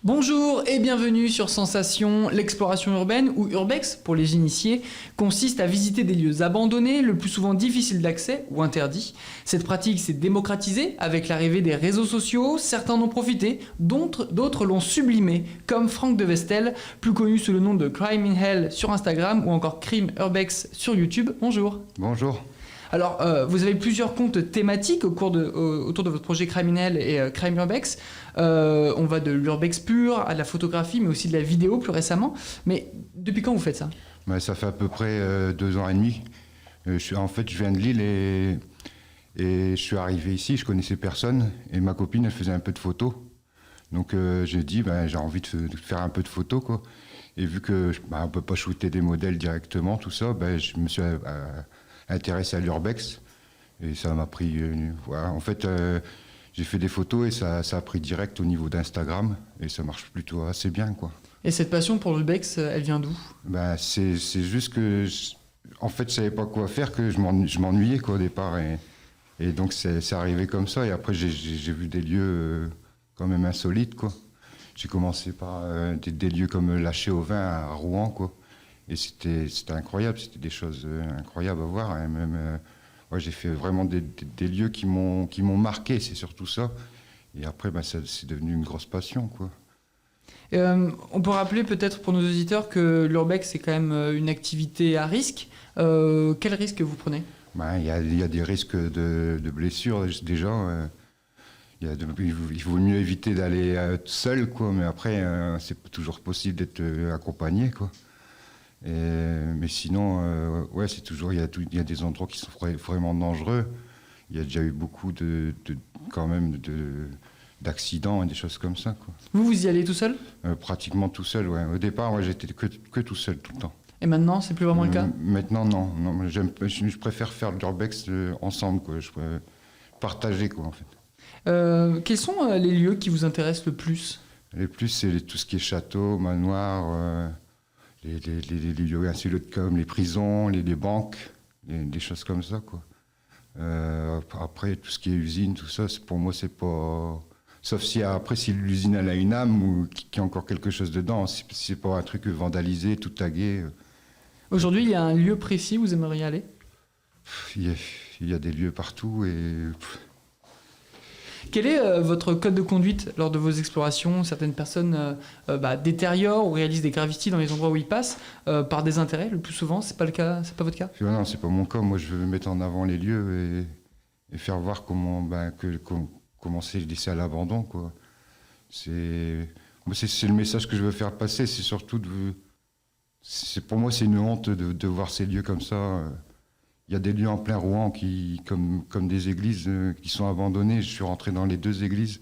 Bonjour et bienvenue sur Sensation. L'exploration urbaine, ou urbex pour les initiés, consiste à visiter des lieux abandonnés, le plus souvent difficiles d'accès ou interdits. Cette pratique s'est démocratisée avec l'arrivée des réseaux sociaux, certains en ont profité, d'autres l'ont sublimé, comme Franck de Vestel, plus connu sous le nom de Crime in Hell sur Instagram ou encore Crime Urbex sur YouTube. Bonjour. Bonjour. Alors, vous avez plusieurs comptes thématiques autour de votre projet Crime in Hell et Crime Urbex. On va de l'urbex pur à de la photographie, mais aussi de la vidéo plus récemment. Mais depuis quand vous faites ça ? Ça fait à peu près 2 ans et demi. Je viens de Lille et je suis arrivé ici, je connaissais personne. Et ma copine, elle faisait un peu de photos. Donc j'ai dit, j'ai envie de faire un peu de photos, quoi. Et vu que on peut pas shooter des modèles directement, tout ça, je me suis intéressé à l'urbex. Et ça m'a pris... voilà. En fait, j'ai fait des photos et ça a pris direct au niveau d'Instagram. Et ça marche plutôt assez bien, quoi. Et cette passion pour l'urbex, elle vient d'où ? C'est juste que... En fait, je savais pas quoi faire, que je m'ennuyais, quoi, au départ. Et donc, c'est arrivé comme ça. Et après, j'ai vu des lieux quand même insolites, quoi. J'ai commencé par des lieux comme Lâcher au vin à Rouen, quoi. Et c'était incroyable, c'était des choses incroyables à voir. Et même, j'ai fait vraiment des lieux qui m'ont marqué, c'est surtout ça. Et après, c'est devenu une grosse passion, quoi. On peut rappeler peut-être pour nos auditeurs que l'urbex, c'est quand même une activité à risque. Quel risque vous prenez ? Il y a des risques de blessures, déjà. Il vaut mieux éviter d'aller seul, quoi. Mais après, c'est pas toujours possible d'être accompagné, quoi. Mais sinon, c'est toujours, il y a des endroits qui sont vraiment dangereux. Il y a déjà eu beaucoup d'accidents et des choses comme ça, quoi. Vous y allez tout seul ? Pratiquement tout seul, ouais. Au départ, j'étais que tout seul tout le temps. Et maintenant, c'est plus vraiment le cas ? Maintenant, non. Je préfère faire de l'urbex ensemble, quoi. Je préfère partager, quoi, en fait. Quels sont les lieux qui vous intéressent le plus ? Les plus, c'est tout ce qui est château, manoir, les lieux insolites comme les prisons, les banques, des choses comme ça, quoi. Après, tout ce qui est usine, tout ça, pour moi, c'est pas... Sauf si l'usine elle a une âme ou qu'il y a encore quelque chose dedans, si c'est pas un truc vandalisé, tout tagué. Aujourd'hui, il y a un lieu précis où vous aimeriez aller ? Il y a des lieux partout et... Quel est votre code de conduite lors de vos explorations ? Certaines personnes détériorent ou réalisent des graffitis dans les endroits où ils passent par désintérêt. Le plus souvent, c'est pas le cas, c'est pas votre cas ? Non, c'est pas mon cas. Moi, je veux mettre en avant les lieux et faire voir comment c'est laissé à l'abandon, quoi. C'est le message que je veux faire passer. C'est surtout pour moi, c'est une honte de voir ces lieux comme ça. Il y a des lieux en plein Rouen comme des églises qui sont abandonnées. Je suis rentré dans les 2 églises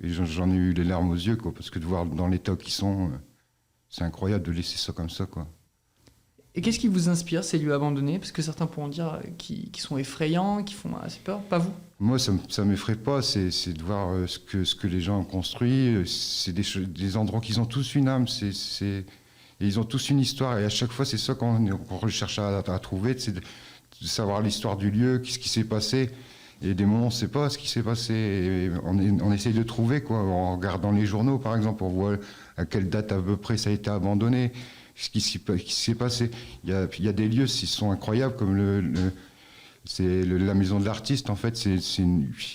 et j'en ai eu les larmes aux yeux, quoi, parce que de voir dans l'état qu'ils sont, c'est incroyable de laisser ça comme ça, quoi. Et qu'est-ce qui vous inspire, ces lieux abandonnés ? Parce que certains pourront dire qu'ils sont effrayants, qu'ils font assez peur. Pas vous ? Moi, ça m'effraie pas. C'est de voir ce que les gens ont construit. C'est des endroits qui ont tous une âme. Et ils ont tous une histoire. Et à chaque fois, c'est ça qu'on recherche à trouver. C'est de savoir l'histoire du lieu, qu'est-ce qui s'est passé. Et des moments, on ne sait pas ce qui s'est passé. Et on essaye de trouver, quoi, en regardant les journaux, par exemple, on voit à quelle date à peu près ça a été abandonné, ce qui s'est passé. Il y a des lieux qui sont incroyables, comme la maison de l'artiste. En fait, il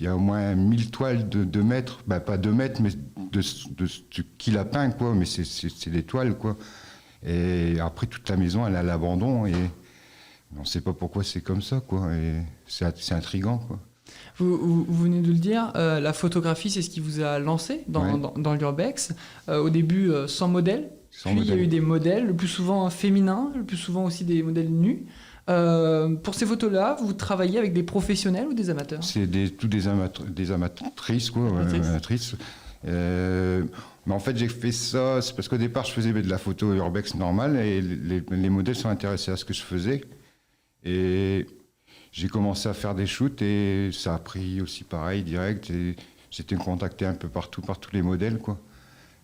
y a au moins 1000 toiles de 2 mètres, pas 2 mètres, mais de qu'il a peint, quoi. Mais c'est des toiles, quoi. Et après, toute la maison, elle est à l'abandon et on ne sait pas pourquoi c'est comme ça, quoi. Et c'est intriguant, quoi. Vous venez de le dire, la photographie, c'est ce qui vous a lancé dans l'urbex. Au début, sans modèle. Puis il y a eu des modèles, le plus souvent féminins, le plus souvent aussi des modèles nus. Pour ces photos-là, vous travaillez avec des professionnels ou des amateurs ? C'est des amatrices, quoi. Amatrices. Mais en fait, j'ai fait ça, c'est parce qu'au départ, je faisais de la photo urbex normale et les modèles sont intéressés à ce que je faisais. Et j'ai commencé à faire des shoots et ça a pris aussi pareil, direct. Et j'étais contacté un peu par tous les modèles, quoi.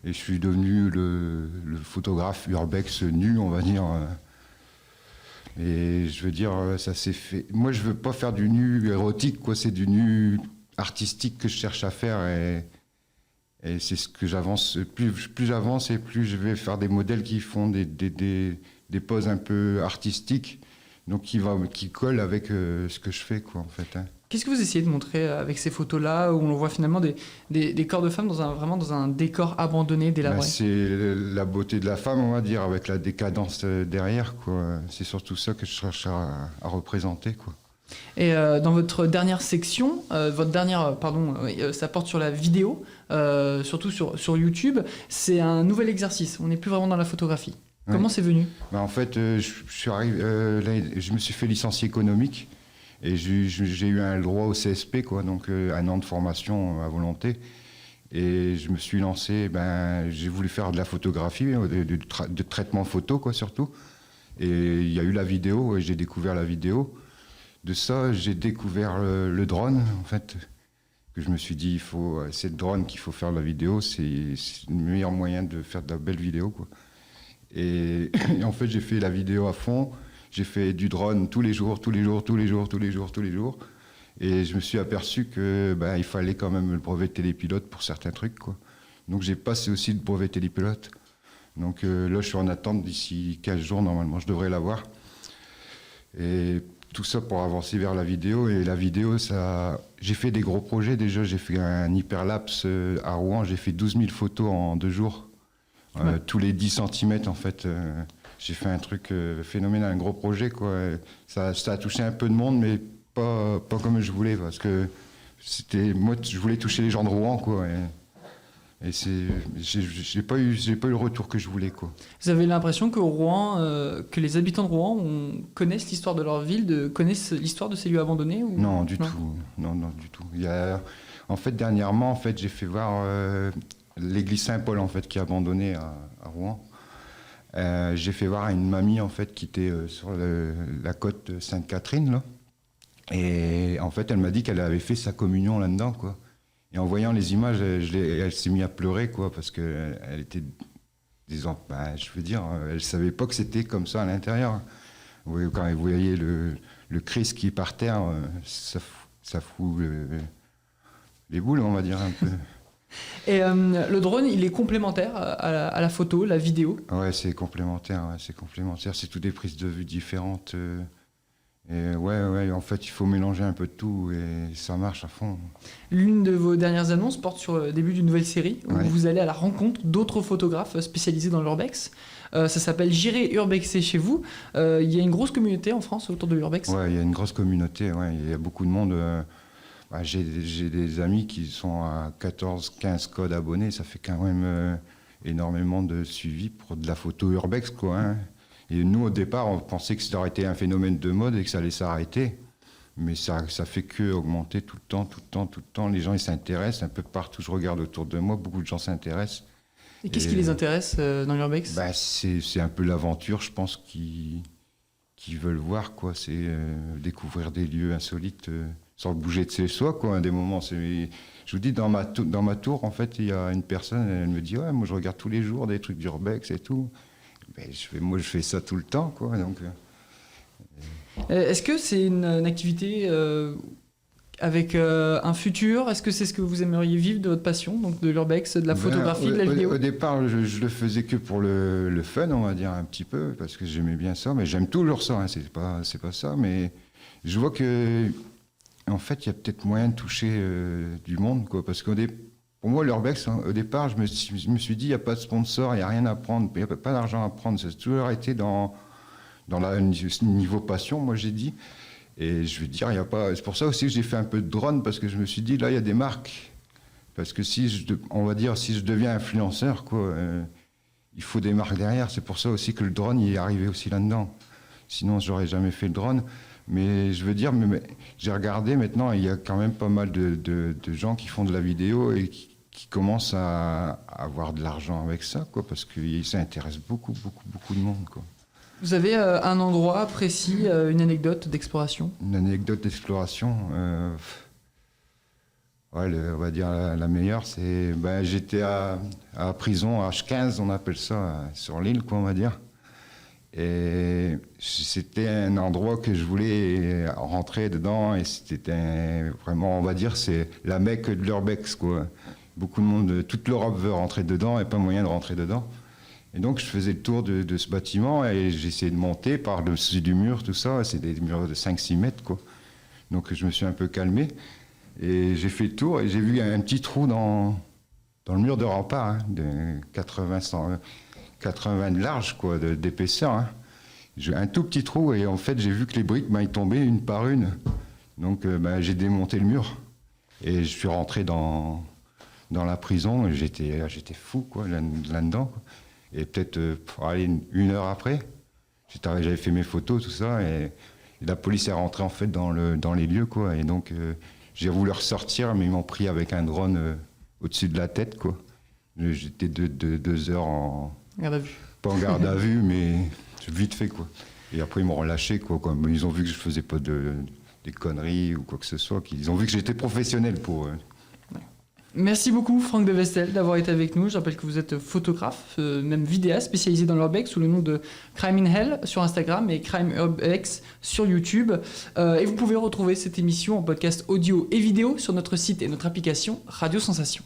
Et je suis devenu le photographe urbex nu, on va dire. Et je veux dire, ça s'est fait. Moi, je veux pas faire du nu érotique, quoi. C'est du nu artistique que je cherche à faire. Et c'est ce que j'avance. Plus j'avance et plus je vais faire des modèles qui font des poses un peu artistiques, donc qui collent avec ce que je fais, quoi, en fait. Hein. Qu'est-ce que vous essayez de montrer avec ces photos-là, où on voit finalement des corps de femmes vraiment dans un décor abandonné, délabré? C'est la beauté de la femme, on va dire, avec la décadence derrière, quoi. C'est surtout ça que je cherche à représenter, quoi. Et dans votre dernière section, ça porte sur la vidéo, surtout sur YouTube. C'est un nouvel exercice. On n'est plus vraiment dans la photographie. Ouais. Comment c'est venu? En fait, je me suis fait licencier économique et j'ai eu un droit au CSP, quoi, donc un an de formation à volonté. Et je me suis lancé, j'ai voulu faire de la photographie, de traitement photo, quoi, surtout. Et il y a eu la vidéo, et j'ai découvert la vidéo. De ça, j'ai découvert le drone, en fait, que je me suis dit, c'est le drone qu'il faut faire de la vidéo, c'est le meilleur moyen de faire de la belle vidéo, quoi. Et en fait, j'ai fait la vidéo à fond, j'ai fait du drone tous les jours. Et je me suis aperçu que il fallait quand même le brevet télépilote pour certains trucs, quoi. Donc j'ai passé aussi le brevet télépilote. Donc là, je suis en attente d'ici 15 jours, normalement, je devrais l'avoir. Et tout ça pour avancer vers la vidéo. Et la vidéo, j'ai fait des gros projets déjà. J'ai fait un hyperlapse à Rouen. J'ai fait 12 000 photos en 2 jours. Ouais. Tous les 10 cm, en fait. J'ai fait un truc phénoménal, un gros projet, quoi. Ça a touché un peu de monde, mais pas comme je voulais. Parce que moi, je voulais toucher les gens de Rouen, quoi. Et j'ai pas eu le retour que je voulais, quoi. Vous avez l'impression que Rouen, que les habitants de Rouen connaissent l'histoire de leur ville, connaissent l'histoire de ces lieux abandonnés ou... Non, du tout. Non, du tout. En fait, dernièrement, en fait, j'ai fait voir l'église Saint-Paul, en fait, qui est abandonnée à Rouen. J'ai fait voir à une mamie, en fait, qui était sur la côte de Sainte-Catherine, là. Et en fait, elle m'a dit qu'elle avait fait sa communion là-dedans, quoi. Et en voyant les images, elle s'est mise à pleurer, quoi, parce qu'elle était, disons, je veux dire, elle savait pas que c'était comme ça à l'intérieur. Quand vous voyez le Christ qui est par terre, ça fout les boules, on va dire, un peu. Et le drone, il est complémentaire à la photo, la vidéo? Ouais, c'est complémentaire, c'est toutes des prises de vue différentes. Et ouais, en fait, il faut mélanger un peu de tout et ça marche à fond. L'une de vos dernières annonces porte sur le début d'une nouvelle série où vous allez à la rencontre d'autres photographes spécialisés dans l'urbex. Ça s'appelle J'irai urbexer chez vous. Il y a une grosse communauté en France autour de l'urbex? Ouais, il y a une grosse communauté, ouais. Il y a beaucoup de monde. J'ai des amis qui sont à 14-15 codes abonnés. Ça fait quand même énormément de suivi pour de la photo urbex, quoi, hein. Et nous, au départ, on pensait que ça aurait été un phénomène de mode et que ça allait s'arrêter. Mais ça fait que augmenter tout le temps. Les gens, ils s'intéressent un peu partout. Je regarde autour de moi, beaucoup de gens s'intéressent. Et qu'est-ce qui les intéresse dans l'urbex? C'est un peu l'aventure, je pense, qu'ils veulent voir, quoi. C'est découvrir des lieux insolites sans bouger de chez soi, quoi. À des moments, je vous dis, dans ma tour, en fait, il y a une personne, elle me dit, ouais, moi, je regarde tous les jours des trucs d'urbex et tout. Moi, je fais ça tout le temps, quoi. Donc, est-ce que c'est une activité avec un futur? Est-ce que c'est ce que vous aimeriez vivre de votre passion, donc de l'urbex, de la photographie, de la vidéo? Au départ, je le faisais que pour le fun, on va dire, un petit peu, parce que j'aimais bien ça. Mais j'aime toujours ça, hein, c'est pas ça. Mais je vois que, en fait, il y a peut-être moyen de toucher du monde, quoi. Parce pour moi, l'urbex, au départ, je me suis dit, il n'y a pas de sponsor, il n'y a rien à prendre, il n'y a pas d'argent à prendre. Ça a toujours été dans niveau passion, moi j'ai dit. Et je veux dire, il y a pas. C'est pour ça aussi que j'ai fait un peu de drone, parce que je me suis dit, là, il y a des marques. Parce que si je deviens influenceur, quoi, il faut des marques derrière. C'est pour ça aussi que le drone, il est arrivé aussi là-dedans. Sinon, je n'aurais jamais fait le drone. Mais je veux dire, j'ai regardé maintenant, il y a quand même pas mal de gens qui font de la vidéo et qui commencent à avoir de l'argent avec ça, quoi, parce que ça intéresse beaucoup de monde, quoi. Vous avez un endroit précis, une anecdote d'exploration? Une anecdote d'exploration, on va dire la meilleure, c'est j'étais à prison H15, on appelle ça, sur l'île, quoi, on va dire. Et c'était un endroit que je voulais rentrer dedans et c'était vraiment, on va dire, c'est la Mecque de l'urbex, quoi. beaucoup de monde, toute l'Europe veut rentrer dedans et pas moyen de rentrer dedans. Et donc je faisais le tour de ce bâtiment et j'essayais de monter par-dessus du mur, tout ça. C'est des murs de 5-6 mètres, quoi. Donc je me suis un peu calmé et j'ai fait le tour et j'ai vu un petit trou dans le mur de rempart, hein, de 80 de large, quoi, d'épaisseur. Hein. J'ai un tout petit trou et en fait j'ai vu que les briques, ils tombaient une par une. Donc j'ai démonté le mur et je suis rentré dans la prison et j'étais fou, quoi, là-dedans, quoi. Et peut-être une heure après, j'avais fait mes photos, tout ça, et la police est rentrée en fait dans les lieux, quoi. Et donc j'ai voulu ressortir, mais ils m'ont pris avec un drone au-dessus de la tête, quoi. J'étais 2 heures Garde à vue. pas en garde à vue, mais vite fait, quoi. Et après ils m'ont relâché, quoi. Ils ont vu que je faisais pas des conneries ou quoi que ce soit. Ils ont vu que j'étais professionnel pour eux. Merci beaucoup Franck de Vestel d'avoir été avec nous. Je rappelle que vous êtes photographe, même vidéaste spécialisé dans l'urbex sous le nom de Crime in Hell sur Instagram et Crime Urbex sur YouTube. Et vous pouvez retrouver cette émission en podcast audio et vidéo sur notre site et notre application Radio Sensation.